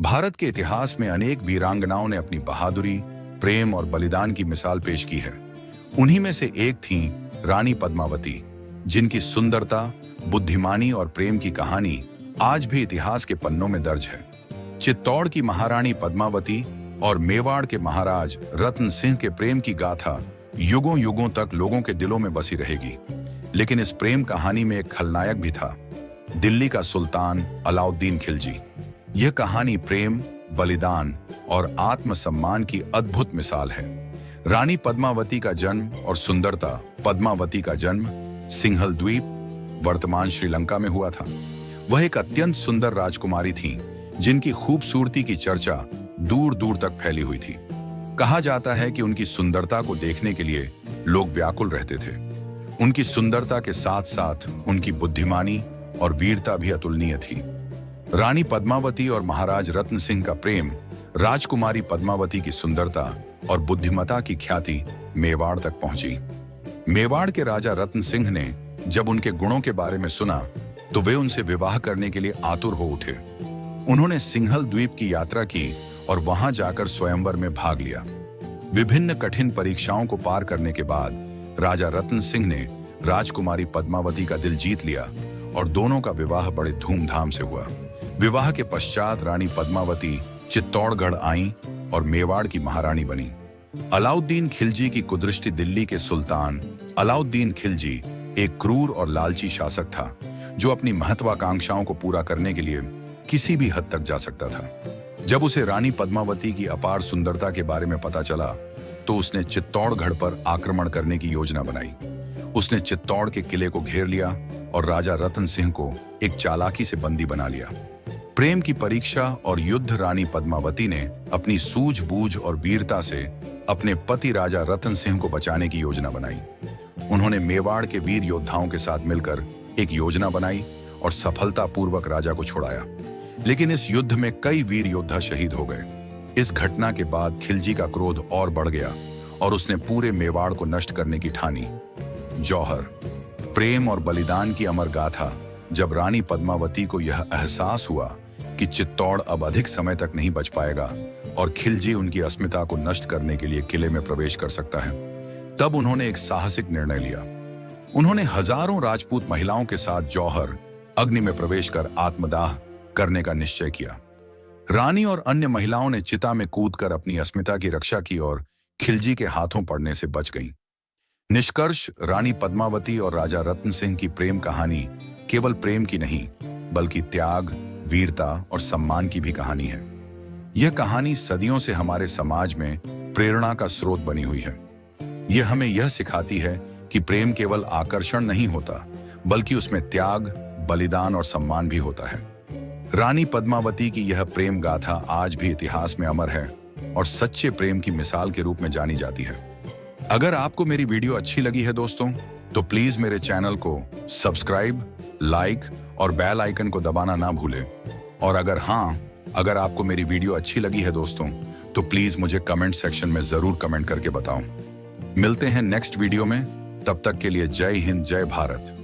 भारत के इतिहास में अनेक वीरांगनाओं ने अपनी बहादुरी, प्रेम और बलिदान की मिसाल पेश की है। उन्हीं में से एक थी रानी पद्मावती, जिनकी सुंदरता, बुद्धिमानी और प्रेम की कहानी आज भी इतिहास के पन्नों में दर्ज है। चित्तौड़ की महारानी पद्मावती और मेवाड़ के महाराज रतन सिंह के प्रेम की गाथा युगों युगों तक लोगों के दिलों में बसी रहेगी। लेकिन इस प्रेम कहानी में एक खलनायक भी था, दिल्ली का सुल्तान अलाउद्दीन खिलजी। यह कहानी प्रेम, बलिदान और आत्मसम्मान की अद्भुत मिसाल है। रानी पद्मावती का जन्म और सुंदरता। पद्मावती का जन्म सिंहल द्वीप, वर्तमान श्रीलंका में हुआ था। वह एक अत्यंत सुंदर राजकुमारी थी, जिनकी खूबसूरती की चर्चा दूर दूर तक फैली हुई थी। कहा जाता है कि उनकी सुंदरता को देखने के लिए लोग व्याकुल रहते थे। उनकी सुंदरता के साथ साथ उनकी बुद्धिमानी और वीरता भी अतुलनीय थी। रानी पद्मावती और महाराज रतन सिंह का प्रेम, राजकुमारी पद्मावती की सुंदरता और बुद्धिमता की ख्याति मेवाड़ तक पहुंची। मेवाड़ के राजा रतन सिंह ने जब उनके गुणों के बारे में सुना तो वे उनसे विवाह करने के लिए आतुर हो उठे। उन्होंने सिंहल द्वीप की यात्रा की और वहां जाकर स्वयंवर में भाग लिया। विभिन्न कठिन परीक्षाओं को पार करने के बाद राजा रतन सिंह ने राजकुमारी पद्मावती का दिल जीत लिया और दोनों का विवाह बड़े धूमधाम से हुआ। विवाह के पश्चात रानी पद्मावती चित्तौड़गढ़ आईं और मेवाड़ की महारानी बनी। अलाउद्दीन खिलजी की कुदृष्टि। दिल्ली के सुल्तान अलाउद्दीन खिलजी एक क्रूर और लालची शासक था, जो अपनी महत्वाकांक्षाओं को पूरा करने के लिए किसी भी हद तक जा सकता था। जब उसे रानी पद्मावती की अपार सुंदरता के बारे में पता चला तो उसने चित्तौड़गढ़ पर आक्रमण करने की योजना बनाई। उसने चित्तौड़ के किले को घेर लिया और राजा रतन सिंह को एक चालाकी से बंदी बना लिया। प्रेम की परीक्षा और युद्ध। रानी पद्मावती ने अपनी सूझबूझ और वीरता से अपने पति राजा रतन सिंह को बचाने की योजना बनाई। उन्होंने मेवाड़ के वीर योद्धाओं के साथ मिलकर एक योजना बनाई और सफलतापूर्वक राजा को छुड़ाया। लेकिन इस युद्ध में कई वीर योद्धा शहीद हो गए। इस घटना के बाद खिलजी का क्रोध और बढ़ गया और उसने पूरे मेवाड़ को नष्ट करने की ठानी। जौहर, प्रेम और बलिदान की अमर गाथा। जब रानी पद्मावती को यह एहसास हुआ कि चित्तौड़ अब अधिक समय तक नहीं बच पाएगा और खिलजी उनकी अस्मिता को नष्ट करने के लिए किले में प्रवेश कर सकता है, तब उन्होंने एक साहसिक निर्णय लिया। उन्होंने हजारों राजपूत महिलाओं के साथ जौहर अग्नि में प्रवेश कर आत्मदाह करने का निश्चय किया। रानी और अन्य महिलाओं ने चिता में कूदकर अपनी अस्मिता की रक्षा की और खिलजी के हाथों पड़ने से बच गईं। निष्कर्ष, रानी पद्मावती और राजा रतन सिंह की प्रेम कहानी केवल प्रेम की नहीं, बल्कि त्याग, वीरता और सम्मान की भी कहानी है। यह कहानी सदियों से हमारे समाज में प्रेरणा का स्रोत बनी हुई है। यह हमें यह सिखाती है कि प्रेम केवल आकर्षण नहीं होता, बल्कि उसमें त्याग, बलिदान और सम्मान भी होता है। रानी पद्मावती की यह प्रेम गाथा आज भी इतिहास में अमर है और सच्चे प्रेम की मिसाल के रूप में जानी जाती है। अगर आपको मेरी वीडियो अच्छी लगी है दोस्तों, तो प्लीज मेरे चैनल को सब्सक्राइब, लाइक और बेल आइकन को दबाना ना भूलें। और अगर आपको मेरी वीडियो अच्छी लगी है दोस्तों, तो प्लीज मुझे कमेंट सेक्शन में जरूर कमेंट करके बताओ। मिलते हैं नेक्स्ट वीडियो में, तब तक के लिए जय हिंद, जय भारत।